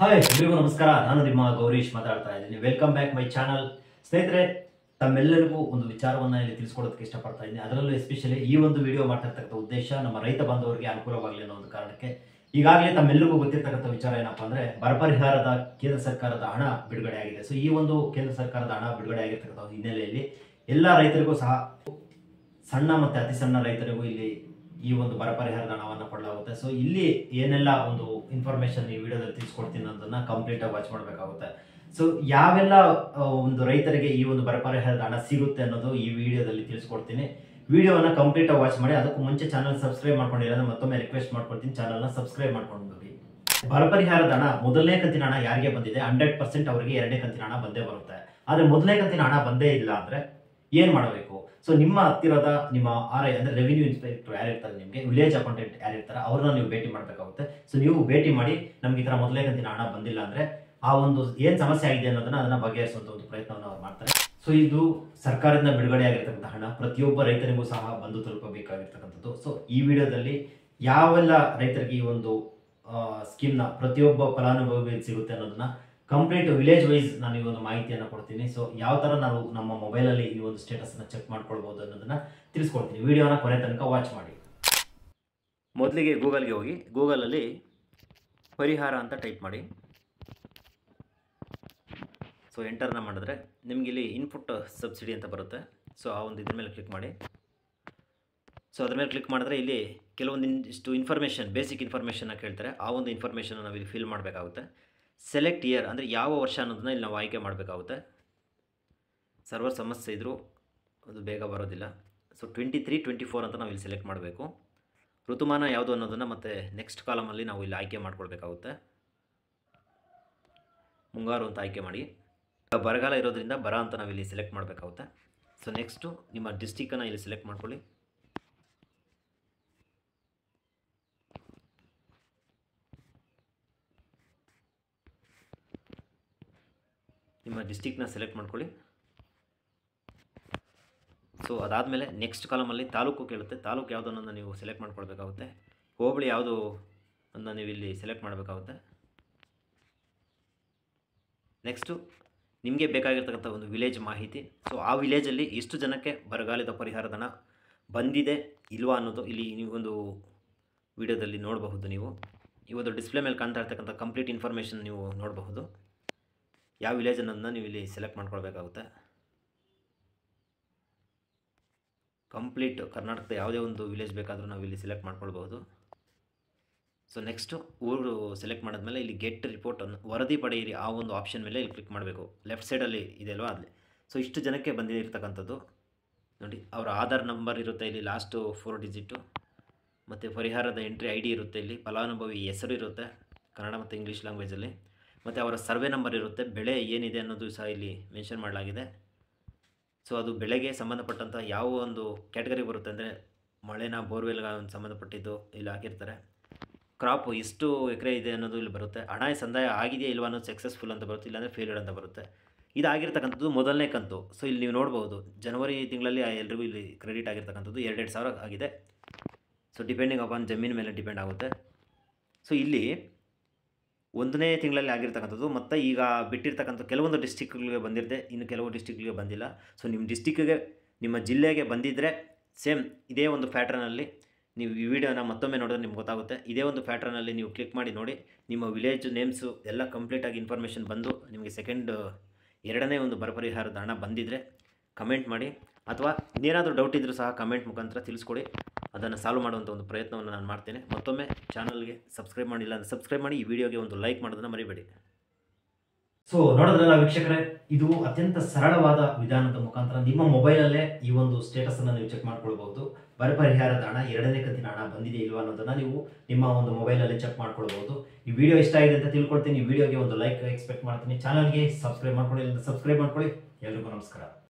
Hi ಎಲ್ರಿಗೂ ನಮಸ್ಕಾರ. ನಾನು ನಿಮ್ಮ ಗೌರೀಶ್ ಮಾತಾಡ್ತಾ ಇದ್ದೀನಿ. Welcome back my channel. ಸ್ನೇಹಿತರೆ, ತಮ್ಮೆಲ್ಲರಿಗೂ ಒಂದು ವಿಚಾರವನ್ನ ಇಲ್ಲಿ ತಿಳಿಸ್ಕೊಡೋದಕ್ಕೆ ಇಷ್ಟಪಡ್ತಾ ಇದ್ದೀನಿ. ಅದರಲ್ಲೂ ಎಸ್ಪೆಷಲಿ ಈ ಒಂದು ವಿಡಿಯೋ ಮಾಡ್ತಿರ್ತಕ್ಕಂಥ ಉದ್ದೇಶ ನಮ್ಮ ರೈತ ಬಾಂಧವರಿಗೆ ಅನುಕೂಲವಾಗಲಿ ಅನ್ನೋ ಒಂದು ಕಾರಣಕ್ಕೆ. ಈಗಾಗಲೇ ತಮ್ಮೆಲ್ಲರಿಗೂ ಗೊತ್ತಿರ್ತಕ್ಕಂಥ ವಿಚಾರ ಏನಪ್ಪಾ ಅಂದ್ರೆ, ಬರ ಪರಿಹಾರದ ಕೇಂದ್ರ ಸರ್ಕಾರದ ಹಣ ಬಿಡುಗಡೆ ಆಗಿದೆ. ಸೊ ಈ ಒಂದು ಕೇಂದ್ರ ಸರ್ಕಾರದ ಹಣ ಬಿಡುಗಡೆ ಆಗಿರ್ತಕ್ಕಂಥ ಹಿನ್ನೆಲೆಯಲ್ಲಿ ಎಲ್ಲ ರೈತರಿಗೂ ಸಹ, ಸಣ್ಣ ಮತ್ತೆ ಅತಿ ಸಣ್ಣ ರೈತರಿಗೂ ಇಲ್ಲಿ ಈ ಒಂದು ಬರ ಪರಿಹಾರದ ಹಣವನ್ನು ಕೊಡಲಾಗುತ್ತೆ. ಸೊ ಇಲ್ಲಿ ಏನೆಲ್ಲ ಒಂದು ಇನ್ಫಾರ್ಮೇಶನ್ ಈ ವಿಡಿಯೋದಲ್ಲಿ ತಿಳಿಸ್ಕೊಡ್ತೀನಿ ಅನ್ನೋದನ್ನ ಕಂಪ್ಲೀಟ್ ಆಗಿ ವಾಚ್ ಮಾಡಬೇಕಾಗುತ್ತೆ. ಸೊ ಯಾವೆಲ್ಲ ಒಂದು ರೈತರಿಗೆ ಈ ಒಂದು ಬರ ಪರಿಹಾರದ ಹಣ ಸಿಗುತ್ತೆ ಅನ್ನೋದು ಈ ವಿಡಿಯೋದಲ್ಲಿ ತಿಳಿಸ್ಕೊಡ್ತೀನಿ. ವಿಡಿಯೋನ ಕಂಪ್ಲೀಟ್ ಆಗಿ ವಾಚ್ ಮಾಡಿ. ಅದಕ್ಕೂ ಮುಂಚೆ ಚಾನಲ್ ಸಬ್ಸ್ಕ್ರೈಬ್ ಮಾಡ್ಕೊಂಡಿಲ್ಲ ಮತ್ತೊಮ್ಮೆ ರಿಕ್ವೆಸ್ಟ್ ಮಾಡ್ಕೊಡ್ತೀನಿ, ಚಾನಲ್ನ ಸಬ್ಸ್ಕ್ರೈಬ್ ಮಾಡ್ಕೊಂಡು ಹೋಗಿ. ಬರ ಪರಿಹಾರದ ಹಣ ಮೊದಲನೇ ಕಂತಿನ ಹಣ ಯಾರಿಗೆ ಬಂದಿದೆ 100% ಅವರಿಗೆ ಎರಡನೇ ಕಂತಿನ ಹಣ ಬಂದೇ ಬರುತ್ತೆ. ಆದ್ರೆ ಮೊದಲನೇ ಕಂತಿನ ಹಣ ಬಂದೇ ಇಲ್ಲ ಅಂದ್ರೆ ಏನ್ ಮಾಡಬೇಕು? ಸೊ ನಿಮ್ಮ ಹತ್ತಿರದ ನಿಮ್ಮ RI ಅಂದ್ರೆ ರೆವಿನ್ಯೂ ಇನ್ಸ್ಪೆಕ್ಟರ್ ಯಾರು ಇರ್ತಾರೆ, ನಿಮಗೆ ವಿಲೇಜ್ ಅಕೌಂಟೆಂಟ್ ಯಾರು ಇರ್ತಾರೆ, ಅವ್ರನ್ನ ನೀವು ಭೇಟಿ ಮಾಡಬೇಕಾಗುತ್ತೆ. ಸೊ ನೀವು ಭೇಟಿ ಮಾಡಿ ನಮ್ಗೆ ಈ ತರ ಮೊದಲನೇ ಕಂತಿನ ಹಣ ಬಂದಿಲ್ಲ ಅಂದ್ರೆ ಆ ಒಂದು ಏನ್ ಸಮಸ್ಯೆ ಆಗಿದೆ ಅನ್ನೋದನ್ನ ಅದನ್ನ ಬಗೆಹರಿಸುವಂತ ಒಂದು ಪ್ರಯತ್ನವನ್ನು ಅವ್ರು ಮಾಡ್ತಾರೆ. ಸೊ ಇದು ಸರ್ಕಾರದಿಂದ ಬಿಡುಗಡೆ ಆಗಿರ್ತಕ್ಕಂಥ ಹಣ ಪ್ರತಿಯೊಬ್ಬ ರೈತರಿಗೂ ಸಹ ಬಂದು ತಲುಪಬೇಕಾಗಿರ್ತಕ್ಕಂಥದ್ದು. ಸೊ ಈ ವಿಡಿಯೋದಲ್ಲಿ ಯಾವೆಲ್ಲ ರೈತರಿಗೆ ಈ ಒಂದು ಸ್ಕೀಮ್ನ ಪ್ರತಿಯೊಬ್ಬ ಫಲಾನುಭವಿಗೆ ಸಿಗುತ್ತೆ ಅನ್ನೋದನ್ನ ಕಂಪ್ಲೀಟ್ ವಿಲೇಜ್ ವೈಸ್ ನಾನು ಈ ಒಂದು ಮಾಹಿತಿಯನ್ನು ಕೊಡ್ತೀನಿ. ಸೊ ಯಾವ ತರ ನಾವು ನಮ್ಮ ಮೊಬೈಲಲ್ಲಿ ಈ ಒಂದು ಸ್ಟೇಟಸ್ ಅನ್ನ ಚೆಕ್ ಮಾಡ್ಕೊಳ್ಬಹುದು ಅನ್ನೋದನ್ನ ತಿಳಿಸ್ಕೊಡ್ತೀನಿ. ವಿಡಿಯೋನ ಕೊನೆ ತನಕ ವಾಚ್ ಮಾಡಿ. ಮೊದಲಿಗೆ ಗೂಗಲ್ಗೆ ಹೋಗಿ, ಗೂಗಲಲ್ಲಿ ಪರಿಹಾರ ಅಂತ ಟೈಪ್ ಮಾಡಿ. ಸೊ ಎಂಟರ್ನ ಮಾಡಿದ್ರೆ ನಿಮ್ಗೆ ಇಲ್ಲಿ ಇನ್ಪುಟ್ ಸಬ್ಸಿಡಿ ಅಂತ ಬರುತ್ತೆ. ಸೊ ಆ ಒಂದು ಇದ್ರ ಮೇಲೆ ಕ್ಲಿಕ್ ಮಾಡಿ. ಸೊ ಅದ್ರ ಮೇಲೆ ಕ್ಲಿಕ್ ಮಾಡಿದ್ರೆ ಇಲ್ಲಿ ಕೆಲವೊಂದಿಷ್ಟು ಇನ್ಫಾರ್ಮೇಷನ್, ಬೇಸಿಕ್ ಇನ್ಫಾರ್ಮೇಷನ್ನ ಕೇಳ್ತಾರೆ. ಆ ಒಂದು ಇನ್ಫಾರ್ಮೇಷನ್ ನಾವು ಇಲ್ಲಿ ಫಿಲ್ ಮಾಡಬೇಕಾಗುತ್ತೆ. ಸೆಲೆಕ್ಟ್ ಇಯರ್ ಅಂದರೆ ಯಾವ ವರ್ಷ ಅನ್ನೋದನ್ನ ಇಲ್ಲಿ ನಾವು ಆಯ್ಕೆ ಮಾಡಬೇಕಾಗುತ್ತೆ. ಸರ್ವರ್ ಸಮಸ್ಯೆ ಇದ್ದರೂ ಅದು ಬೇಗ ಬರೋದಿಲ್ಲ. ಸೊ 23, 24 ಅಂತ ನಾವು ಇಲ್ಲಿ ಸೆಲೆಕ್ಟ್ ಮಾಡಬೇಕು. ಋತುಮಾನ ಯಾವುದು ಅನ್ನೋದನ್ನು ಮತ್ತೆ ನೆಕ್ಸ್ಟ್ ಕಾಲಮಲ್ಲಿ ನಾವು ಇಲ್ಲಿ ಆಯ್ಕೆ ಮಾಡ್ಕೊಳ್ಬೇಕಾಗುತ್ತೆ. ಮುಂಗಾರು ಅಂತ ಆಯ್ಕೆ ಮಾಡಿ. ಬರಗಾಲ ಇರೋದ್ರಿಂದ ಬರ ಅಂತ ನಾವು ಇಲ್ಲಿ ಸೆಲೆಕ್ಟ್ ಮಾಡಬೇಕಾಗುತ್ತೆ. ಸೊ ನೆಕ್ಸ್ಟು ನಿಮ್ಮ ಡಿಸ್ಟಿಕನ್ನು ಇಲ್ಲಿ ಸೆಲೆಕ್ಟ್ ಮಾಡ್ಕೊಳ್ಳಿ. ನಿಮ್ಮ ಡಿಸ್ಟಿಕ್ನ ಸೆಲೆಕ್ಟ್ ಮಾಡ್ಕೊಳ್ಳಿ. ಸೊ ಅದಾದಮೇಲೆ ನೆಕ್ಸ್ಟ್ ಕಾಲಮಲ್ಲಿ ತಾಲೂಕು ಕೇಳುತ್ತೆ. ತಾಲೂಕು ಯಾವುದು ಅನ್ನೋದನ್ನ ನೀವು ಸೆಲೆಕ್ಟ್ ಮಾಡ್ಕೊಳ್ಬೇಕಾಗುತ್ತೆ. ಹೋಬಳಿ ಯಾವುದು ಅಂತ ನೀವು ಇಲ್ಲಿ ಸೆಲೆಕ್ಟ್ ಮಾಡಬೇಕಾಗುತ್ತೆ. ನೆಕ್ಸ್ಟು ನಿಮಗೆ ಬೇಕಾಗಿರ್ತಕ್ಕಂಥ ಒಂದು ವಿಲೇಜ್ ಮಾಹಿತಿ. ಸೊ ಆ ವಿಲೇಜಲ್ಲಿ ಎಷ್ಟು ಜನಕ್ಕೆ ಬರಗಾಲದ ಪರಿಹಾರದ ಹಣ ಬಂದಿದೆ ಇಲ್ವಾ ಅನ್ನೋದು ಇಲ್ಲಿ ನೀವೊಂದು ವಿಡಿಯೋದಲ್ಲಿ ನೋಡಬಹುದು. ನೀವು ಇವತ್ತು ಡಿಸ್ಪ್ಲೇ ಮೇಲೆ ಕಾಣ್ತಾ ಇರ್ತಕ್ಕಂಥ ಕಂಪ್ಲೀಟ್ ಇನ್ಫಾರ್ಮೇಷನ್ ನೀವು ನೋಡಬಹುದು. ಯಾವ ವಿಲೇಜ್ ಅನ್ನೋದನ್ನ ನೀವು ಇಲ್ಲಿ ಸೆಲೆಕ್ಟ್ ಮಾಡ್ಕೊಳ್ಬೇಕಾಗುತ್ತೆ. ಕಂಪ್ಲೀಟ್ ಕರ್ನಾಟಕದ ಯಾವುದೇ ಒಂದು ವಿಲೇಜ್ ಬೇಕಾದರೂ ನಾವು ಇಲ್ಲಿ ಸೆಲೆಕ್ಟ್ ಮಾಡ್ಕೊಳ್ಬಹುದು. ಸೊ ನೆಕ್ಸ್ಟು ಊರು ಸೆಲೆಕ್ಟ್ ಮಾಡಿದ್ಮೇಲೆ ಇಲ್ಲಿ ಗೆಟ್ ರಿಪೋರ್ಟ್ ಅನ್ನು ವರದಿ ಪಡೆಯಿರಿ ಆ ಒಂದು ಆಪ್ಷನ್ ಮೇಲೆ ಇಲ್ಲಿ ಕ್ಲಿಕ್ ಮಾಡಬೇಕು. ಲೆಫ್ಟ್ ಸೈಡಲ್ಲಿ ಇದೆ ಅಲ್ವಾ ಅಲ್ಲಿ. ಸೊ ಇಷ್ಟು ಜನಕ್ಕೆ ಬಂದಿರತಕ್ಕಂಥದ್ದು ನೋಡಿ. ಅವರ ಆಧಾರ್ ನಂಬರ್ ಇರುತ್ತೆ ಇಲ್ಲಿ, ಲಾಸ್ಟು 4 ಡಿಜಿಟು, ಮತ್ತು ಪರಿಹಾರದ ಎಂಟ್ರಿ ID ಇರುತ್ತೆ ಇಲ್ಲಿ, ಫಲಾನುಭವಿ ಹೆಸರು ಇರುತ್ತೆ ಕನ್ನಡ ಮತ್ತು ಇಂಗ್ಲೀಷ್ ಲ್ಯಾಂಗ್ವೇಜಲ್ಲಿ, ಮತ್ತು ಅವರ ಸರ್ವೆ ನಂಬರ್ ಇರುತ್ತೆ, ಬೆಳೆ ಏನಿದೆ ಅನ್ನೋದು ಸಹ ಇಲ್ಲಿ ಮೆನ್ಷನ್ ಮಾಡಲಾಗಿದೆ. ಸೊ ಅದು ಬೆಳೆಗೆ ಸಂಬಂಧಪಟ್ಟಂಥ ಯಾವ ಒಂದು ಕ್ಯಾಟಗರಿ ಬರುತ್ತೆ ಅಂದರೆ ಮಳೆನ ಬೋರ್ವೆಲ್ಗೆ ಸಂಬಂಧಪಟ್ಟಿದ್ದು ಇಲ್ಲಿ ಹಾಕಿರ್ತಾರೆ. ಕ್ರಾಪ್ ಎಷ್ಟು ಎಕರೆ ಇದೆ ಅನ್ನೋದು ಇಲ್ಲಿ ಬರುತ್ತೆ. ಹಣ ಸಂದಾಯ ಆಗಿದೆಯಾ ಇಲ್ವಾ ಅನ್ನೋದು ಸಕ್ಸಸ್ಫುಲ್ ಅಂತ ಬರುತ್ತೆ, ಇಲ್ಲಾಂದರೆ ಫೇಲ್ಯೂರ್ ಅಂತ ಬರುತ್ತೆ. ಇದಾಗಿರ್ತಕ್ಕಂಥದ್ದು ಮೊದಲನೇ ಕಂತು. ಸೊ ಇಲ್ಲಿ ನೀವು ನೋಡ್ಬೋದು ಜನವರಿ ತಿಂಗಳಲ್ಲಿ ಎಲ್ರಿಗೂ ಇಲ್ಲಿ ಕ್ರೆಡಿಟ್ ಆಗಿರ್ತಕ್ಕಂಥದ್ದು 2,000 ಆಗಿದೆ. ಸೊ ಡಿಪೆಂಡಿಂಗ್ ಅಪಾನ್ ಜಮೀನು ಮೇಲೆ ಡಿಪೆಂಡ್ ಆಗುತ್ತೆ. ಸೊ ಇಲ್ಲಿ 1ನೇ ತಿಂಗಳಲ್ಲಿ ಆಗಿರ್ತಕ್ಕಂಥದ್ದು ಮತ್ತು ಈಗ ಬಿಟ್ಟಿರ್ತಕ್ಕಂಥ ಕೆಲವೊಂದು ಡಿಸ್ಟಿಕ್ಗಳಿಗೆ ಬಂದಿರುತ್ತೆ, ಇನ್ನು ಕೆಲವು ಡಿಸ್ಟಿಕ್ಗಳಿಗೆ ಬಂದಿಲ್ಲ. ಸೊ ನಿಮ್ಮ ಡಿಸ್ಟಿಕ್ಗೆ, ನಿಮ್ಮ ಜಿಲ್ಲೆಗೆ ಬಂದಿದ್ದರೆ ಸೇಮ್ ಇದೇ ಒಂದು ಪ್ಯಾಟ್ರನಲ್ಲಿ ನೀವು ಈ ವಿಡಿಯೋನ ಮತ್ತೊಮ್ಮೆ ನೋಡಿದ್ರೆ ನಿಮ್ಗೆ ಗೊತ್ತಾಗುತ್ತೆ. ಇದೇ ಒಂದು ಪ್ಯಾಟ್ರನಲ್ಲಿ ನೀವು ಕ್ಲಿಕ್ ಮಾಡಿ ನೋಡಿ, ನಿಮ್ಮ ವಿಲೇಜ್ ನೇಮ್ಸು ಎಲ್ಲ ಕಂಪ್ಲೀಟಾಗಿ ಇನ್ಫಾರ್ಮೇಷನ್ ಬಂದು ನಿಮಗೆ ಎರಡನೇ ಒಂದು ಬರ ಪರಿಹಾರದ ಹಣ ಬಂದಿದ್ದರೆ ಕಮೆಂಟ್ ಮಾಡಿ, ಅಥವಾ ಇನ್ನೇನಾದರೂ ಡೌಟ್ ಇದ್ದರೂ ಸಹ ಕಮೆಂಟ್ ಮುಖಾಂತರ ತಿಳಿಸ್ಕೊಡಿ. ಅದನ್ನು ಸಾಲ್ವ್ ಮಾಡುವಂಥ ಒಂದು ಪ್ರಯತ್ನವನ್ನು ನಾನು ಮಾಡ್ತೇನೆ. ಮತ್ತೊಮ್ಮೆ ಚಾನಲ್ಗೆ ಸಬ್ಸ್ಕ್ರೈಬ್ ಮಾಡಿಲ್ಲ ಅಂದರೆ ಸಬ್ಸ್ಕ್ರೈಬ್ ಮಾಡಿ, ಈ ವಿಡಿಯೋಗೆ ಒಂದು ಲೈಕ್ ಮಾಡೋದನ್ನು ಮರಿಬೇಡಿ. ಸೊ ನೋಡೋದ್ರಲ್ಲ ವೀಕ್ಷಕರೇ, ಇದು ಅತ್ಯಂತ ಸರಳವಾದ ವಿಧಾನದ ಮುಖಾಂತರ ನಿಮ್ಮ ಮೊಬೈಲಲ್ಲೇ ಈ ಒಂದು ಸ್ಟೇಟಸ್ ಅನ್ನು ನೀವು ಚೆಕ್ ಮಾಡ್ಕೊಳ್ಬಹುದು. ಬರ ಪರಿಹಾರದ ಹಣ ಎರಡನೇ ಕಂತಿನ ಹಣ ಬಂದಿದೆ ಇಲ್ವಾ ಅನ್ನೋದನ್ನ ನೀವು ನಿಮ್ಮ ಒಂದು ಮೊಬೈಲಲ್ಲಿ ಚೆಕ್ ಮಾಡ್ಕೊಳ್ಬಹುದು. ಈ ವಿಡಿಯೋ ಇಷ್ಟ ಆಗಿದೆ ಅಂತ ತಿಳ್ಕೊಳ್ತೀನಿ. ಈ ವಿಡಿಯೋಗೆ ಒಂದು ಲೈಕ್ ಎಕ್ಸ್ಪೆಕ್ಟ್ ಮಾಡ್ತೀನಿ. ಚಾನಲ್ಗೆ ಸಬ್ಸ್ಕ್ರೈಬ್ ಮಾಡ್ಕೊಳ್ಳಿ, ಸಬ್ಸ್ಕ್ರೈಬ್ ಮಾಡ್ಕೊಳ್ಳಿ. ಎಲ್ರಿಗೂ ನಮಸ್ಕಾರ.